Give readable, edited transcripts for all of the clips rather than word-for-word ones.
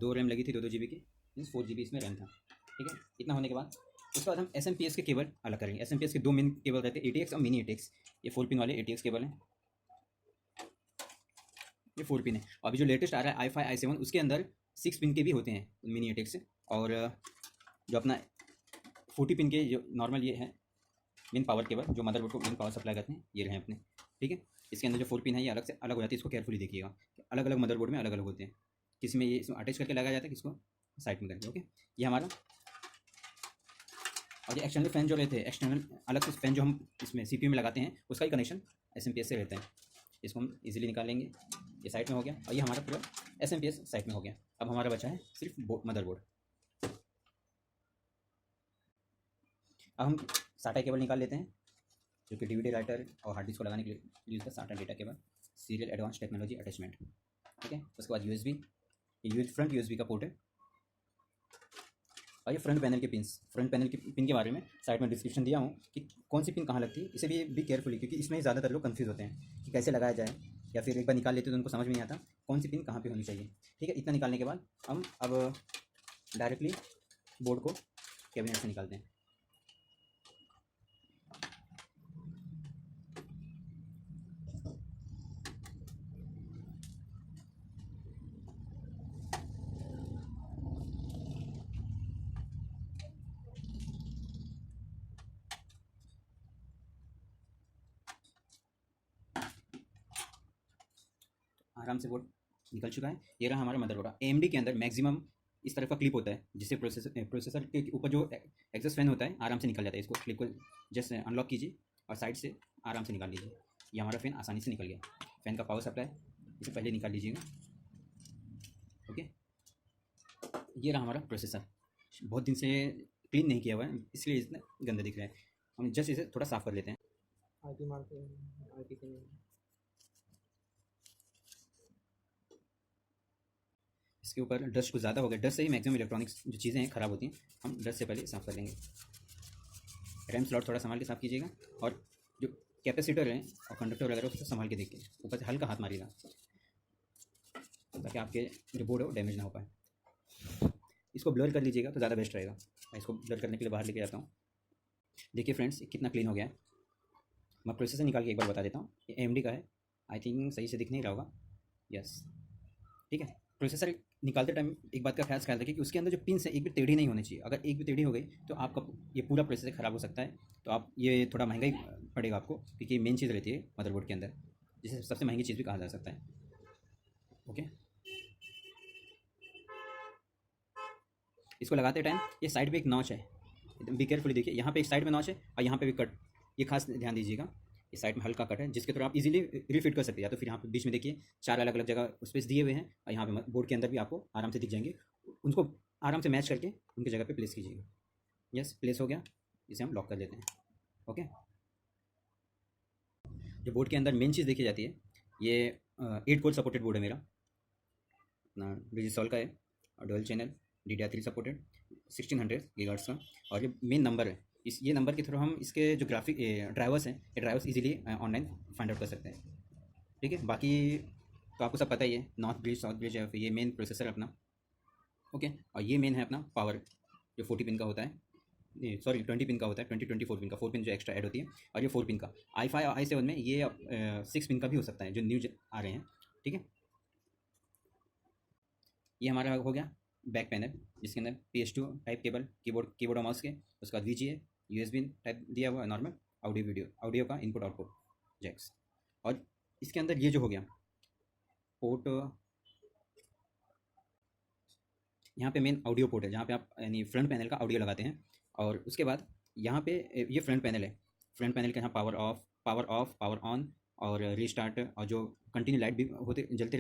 2 RAM लगी थी 2 GB की, मीन्स 4 GB इसमें रैम था। ठीक है, इतना होने के बाद उसके बाद हम SMPS के केबल अलग करेंगे। SMPS के 2 मेन केबल रहते हैं, ATX और मिनी ATX। ये 4 पिन वाले ATX केबल हैं, ये 4 पिन है। और अभी जो लेटेस्ट आ रहा है i5 i7 उसके अंदर 6 पिन के भी होते हैं मिनी ATX। और जो अपना 40 पिन के जो नॉर्मल ये है मेन पावर केबल, जो मदरबोर्ड को मेन पावर सप्लाई करते हैं, ये रहे अपने। ठीक है, इसके अंदर जो 4 पिन है ये अलग से अलग हो जाती है, इसको केयरफुली देखिएगा। अलग अलग मदरबोर्ड में अलग अलग होते हैं, किसी में ये इसमें अटैच करके लगाया जाता है, किसको साइड में करके। ओके, ये हमारा। और ये एक्सटर्नल फैन जो रहते हैं, एक्सटर्नल अलग से फैन जो हम इसमें CPU में लगाते हैं, उसका ही कनेक्शन SMPS से रहता है। इसको हम इजीली निकाल लेंगे, ये साइड में हो गया। और ये हमारा पूरा SMPS साइड में हो गया। अब हमारा बचा है सिर्फ मदरबोर्ड। अब हम SATA केबल निकाल लेते हैं, जो कि DVD राइटर और हार्ड डिस्क को लगाने के लिए यूज़ होता है। SATA data cable, serial advance technology attachment. ठीक है, उसके बाद USB, ये फ्रंट USB का पोर्ट है। और ये फ्रंट पैनल के पिन्स, फ्रंट पैनल के पिन के बारे में साइड में डिस्क्रिप्शन दिया हूँ कि कौन सी पिन कहाँ लगती है। इसे भी केयरफुली, क्योंकि इसमें ज़्यादातर लोग कंफ्यूज होते हैं कि कैसे लगाया जाए, या फिर एक बार निकाल लेते तो उनको समझ में नहीं आता कौन सी पिन कहाँ पे होनी चाहिए। ठीक है, इतना निकालने के बाद हम अब डायरेक्टली बोर्ड को कैबिनेट से निकालते हैं। आराम से बोर्ड निकल चुका है। ये रहा हमारा मदरबोर्ड। AMD के अंदर मैक्सिमम इस तरह का क्लिप होता है, जिससे प्रोसेसर के ऊपर जो एग्जॉस्ट फैन होता है आराम से निकल जाता है। इसको क्लिप को जस्ट अनलॉक कीजिए और साइड से आराम से निकाल लीजिए। ये हमारा फैन आसानी से निकल गया। फैन का पावर सप्लाई इसे पहले निकाल लीजिएगा। ओके, ये रहा हमारा प्रोसेसर। बहुत दिन से क्लीन नहीं किया हुआ है, इसलिए इतना गंदा दिख रहा है। हम जस्ट इसे थोड़ा साफ कर लेते हैं। इसके ऊपर डस्ट कुछ ज़्यादा हो गया। डस्ट से ही मैक्सिमम इलेक्ट्रॉनिक्स जो चीज़ें हैं ख़राब होती हैं। हम डस्ट से पहले साफ़ कर लेंगे। रैम स्लॉट थोड़ा संभाल के साफ़ कीजिएगा, और जो कैपेसिटर है और कंडक्टर वगैरह उसको संभाल के देखिए, ऊपर से हल्का हाथ मारिएगा ताकि आपके जो बोर्ड है वो डैमेज ना हो पाए। इसको ब्लर कर लीजिएगा तो ज़्यादा बेस्ट रहेगा। मैं इसको ब्लर करने के लिए बाहर लेके जाता हूँ। देखिए फ्रेंड्स, कितना क्लीन हो गया है। मैं प्रोसेसर निकाल के एक बार बता देता हूँ। ये AMD का है, आई थिंक सही से दिख नहीं रहा होगा। यस, ठीक है। प्रोसेसर निकालते टाइम एक बात का खास ख्याल रखिए कि उसके अंदर जो पिन है एक भी टेढ़ी नहीं होनी चाहिए। अगर एक भी टेढ़ी हो गई तो आपका ये पूरा प्रोसेसर ख़राब हो सकता है। तो आप ये थोड़ा महंगा ही पड़ेगा आपको, क्योंकि ये मेन चीज़ रहती है मदरबोर्ड के अंदर, जिसे सबसे महंगी चीज़ भी कहा जा सकता है। ओके, इसको लगाते टाइम ये साइड पे एक नॉच है, बी केयरफुली देखिए। यहाँ पे एक साइड में नॉच है और यहाँ पे भी कट, ये खास ध्यान दीजिएगा। इस साइड में हल्का कट है, जिसके थ्रू आप इजीली रिफिट कर सकते हैं। या तो फिर यहाँ पे बीच में देखिए 4 अलग अलग जगह स्पेस दिए हुए हैं, और यहाँ पे बोर्ड के अंदर भी आपको आराम से दिख जाएंगे। उनको आराम से मैच करके उनकी जगह पे प्लेस कीजिएगा। यस, प्लेस हो गया। इसे हम लॉक कर देते हैं। ओके, जो बोर्ड के अंदर मेन चीज़ देखी जाती है, ये 8 कोर सपोर्टेड बोर्ड है मेरा, अपना डिजिसॉल का है, और dual channel DDR3 supported 1600 gigahertz का। और ये मेन नंबर है, ये नंबर के थ्रू हम इसके जो ग्राफिक ड्राइवर्स हैं, ये drivers easily online find out कर सकते हैं। ठीक है, बाकी तो आपको सब पता ही है, नॉर्थ ब्रिज साउथ ब्रिज है। फिर ये मेन प्रोसेसर अपना। ओके, और ये मेन है अपना पावर, जो 40 पिन का होता है, सॉरी 20 पिन का होता है, 24 पिन का, 4 पिन जो एक्स्ट्रा ऐड होती है। और ये 4 पिन का i5 और i7 में ये 6 पिन का भी हो सकता है, जो न्यू आ रहे हैं। ठीक है, ये हमारा हो गया बैक पैनल, जिसके अंदर PS2 टाइप केबल, कीबोर्ड और माउस के। उसके बाद VGA USB टाइप दिया हुआ है, नॉर्मल ऑडियो का इनपुट आउटपुट जैक्स। और इसके अंदर ये जो हो गया पोर्ट, यहाँ पे मेन ऑडियो पोर्ट है, जहाँ पे आप यानी फ्रंट पैनल का ऑडियो लगाते हैं। और उसके बाद यहाँ पे ये फ्रंट पैनल है। फ्रंट पैनल के यहाँ पावर ऑफ, पावर ऑन और रीस्टार्ट, और जो कंटिन्यू लाइट भी जलते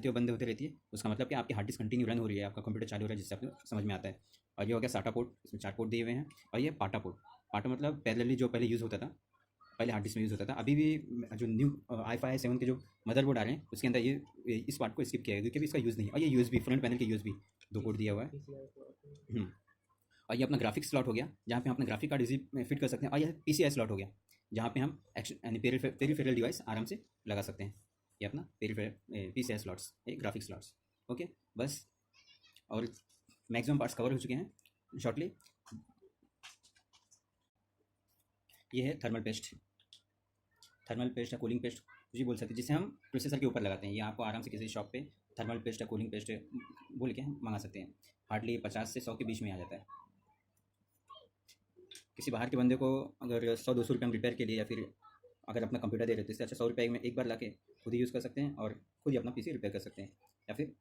हुए बंद होते रहती है, उसका मतलब कि आपकी हार्ड डिस्क कंटिन्यू रन हो रही है, आपका कंप्यूटर चालू हो रहा है, जिससे आपको समझ में आता है। और ये हो गया SATA पोर्ट, इसमें 4 पोर्ट दिए हुए हैं। और ये पाटा पोर्ट, पाटा मतलब पैरेलली जो पहले यूज़ होता था, पहले हार्ड डिस्क में यूज़ होता था। अभी भी जो न्यू i5 i7 के जो मदरबोर्ड आ रहे हैं, उसके अंदर ये इस पार्ट को स्किप किया है, क्योंकि इसका यूज़ नहीं है। और ये USB, फ्रंट पैनल के USB 2 पोर्ट दिया हुआ है। और ये अपना ग्राफिक्स स्लॉट हो गया, जहाँ पे हम अपना ग्राफिक कार्ड इजी फिट कर सकते हैं। और यह PCI स्लॉट हो गया, जहाँ पे हम यानी पेरीफेरल डिवाइस आराम से लगा सकते हैं। ये अपना PCI slots, graphic slots. Okay, बस और मैक्सिमम पार्ट्स कवर हो चुके हैं शॉर्टली। ये है थर्मल पेस्ट, थर्मल पेस्ट या कूलिंग पेस्ट कुछ भी बोल सकते हैं, जिसे हम प्रोसेसर के ऊपर लगाते हैं। ये आपको आराम से किसी शॉप पे थर्मल पेस्ट या कूलिंग पेस्ट बोल के हम मंगा सकते हैं। हार्डली 50 से 100 के बीच में आ जाता है। किसी बाहर के बंदे को अगर 100-200 रुपये में रिपेयर के लिए, या फिर अगर अपना कंप्यूटर दे रहे तो इससे अच्छा 100 रुपये में एक बार ला के खुद ही यूज़ कर सकते हैं और खुद ही अपना पीसी रिपेयर कर सकते हैं, या फिर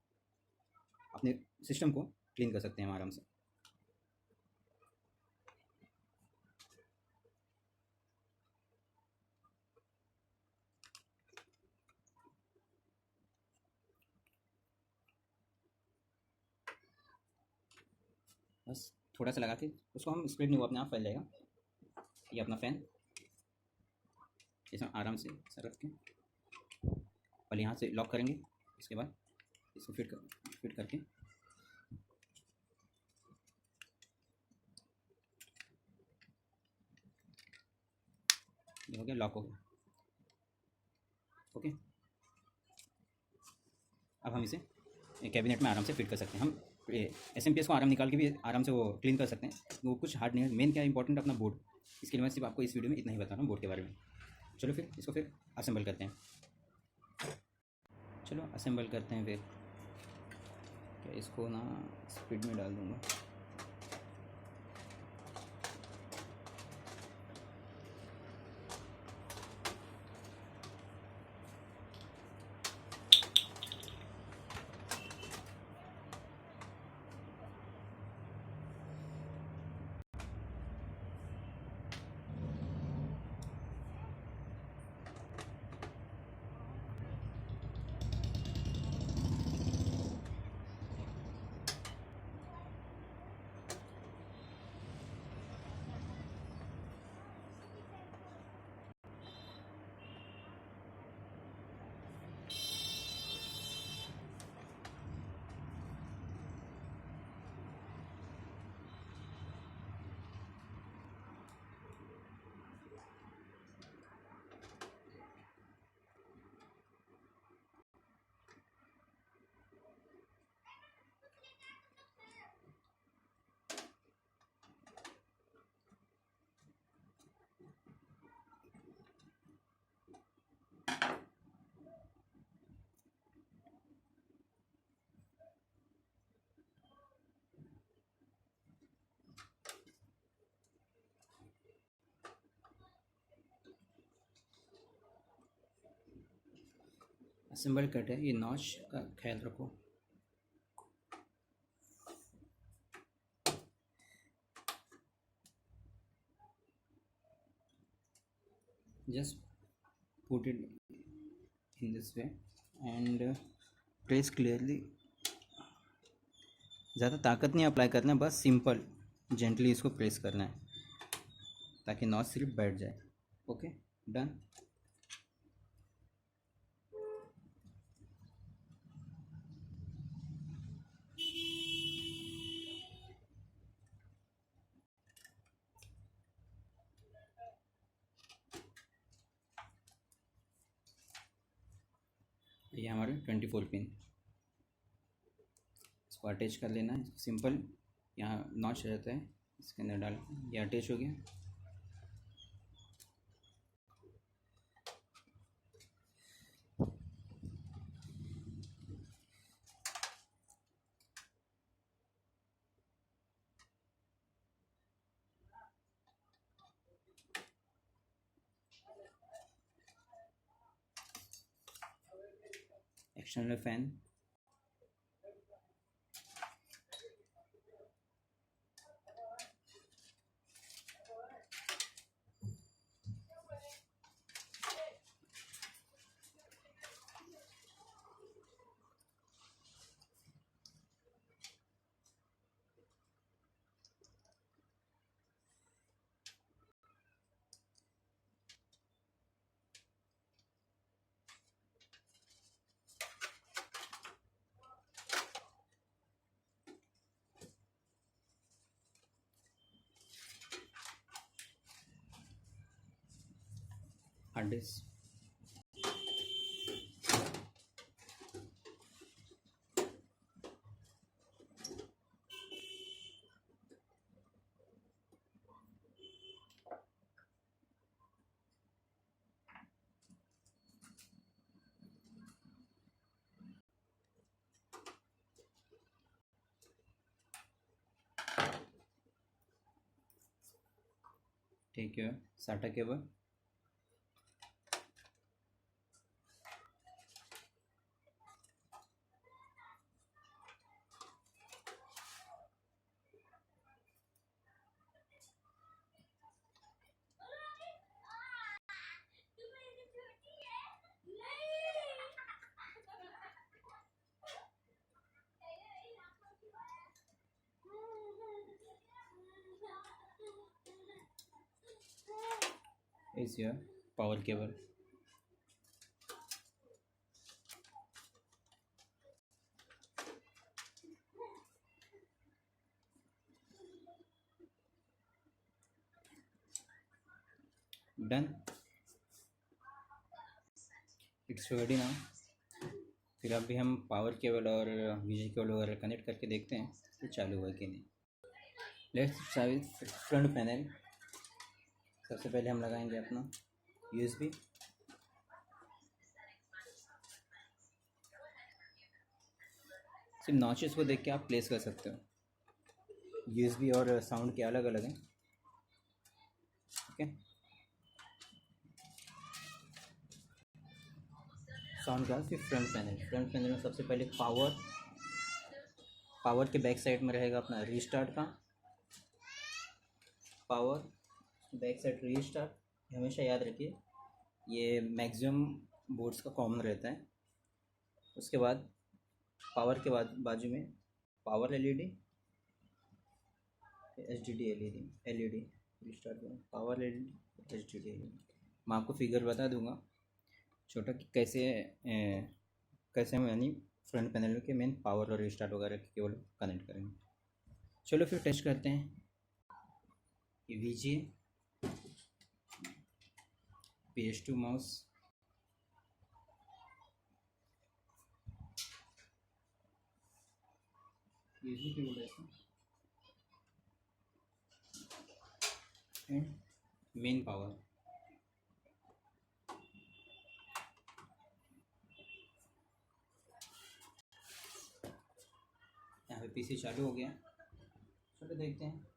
अपने सिस्टम को क्लीन कर सकते हैं आराम से। बस थोड़ा सा लगा के उसको हम स्प्रेड नहीं, वो अपने आप फैल जाएगा। ये अपना फ़ैन इसमें आराम से सर रख के पहले यहाँ से लॉक करेंगे, इसके बाद इसको फिट करके ये हो गया, लॉक हो गया। ओके, अब हम इसे कैबिनेट में आराम से फिट कर सकते हैं। हम एस को आराम निकाल के भी आराम से वो क्लीन कर सकते हैं, वो कुछ हार्ड नहीं है। मेन क्या इंपॉर्टेंट अपना बोर्ड, इसके लिए मैं सिर्फ आपको इस वीडियो में इतना ही बता रहा हूँ बोर्ड के बारे में। चलो फिर इसको फिर असेंबल करते हैं। चलो असेंबल करते हैं फिर। क्या इसको ना स्पीड में डाल दूँगा। असेंबल कट है, ये नॉच का ख्याल रखो। Just put it in this way and press clearly. ज़्यादा ताकत नहीं अप्लाई करना है, बस सिंपल जेंटली इसको प्रेस करना है ताकि नॉच सिर्फ बैठ जाए। Okay, done. ये हमारे 24 पिन, इसको अटैच कर लेना है सिंपल। यहाँ नॉच रहता है, इसके अंदर डाल, ये अटैच हो गया। External fan, hard disk, take your SATA cable. Is your power cable. Done. It's ready now. फिर अभी हम पावर केबल और वीजी केबल वगैरह कनेक्ट करके देखते हैं कि चालू हुआ कि नहीं। Let's start front panel. सबसे पहले हम लगाएंगे अपना यूएसबी। सिर्फ नॉचेस को देख के आप प्लेस कर सकते हो। यूएसबी और साउंड के अलग अलग हैं। ओके, साउंड का फिर फ्रंट पैनल में सबसे पहले पावर के बैक साइड में रहेगा अपना रीस्टार्ट का पावर, बैक साइड रीस्टार्ट। हमेशा याद रखिए, ये मैक्सिमम बोर्ड्स का कॉमन रहता है। उसके बाद पावर के बाद बाजू में power LED, HDD LED restart में पावर एलईडी एचडीडी एलईडी। मैं आपको फिगर बता दूंगा छोटा कि कैसे हम यानी फ्रंट पैनल के मेन पावर और रीस्टार्ट वगैरह के केबल कनेक्ट करेंगे। चलो फिर टेस्ट करते हैं। वीजी PS2 माउस, यूजी कीबोर्ड है एंड मेन पावर। यहाँ पे पीसी चालू हो गया। चलो देखते हैं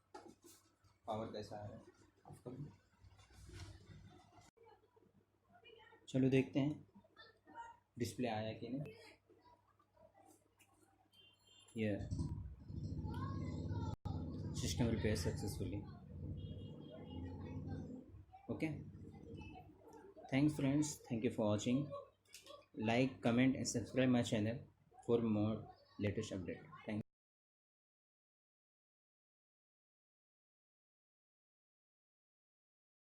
पावर कैसा आ रहा है। चलो देखते हैं डिस्प्ले आया कि नहीं। ये system repair successfully. Okay, thanks friends, thank you for watching. Like, comment and subscribe my channel for more latest update. Thank you.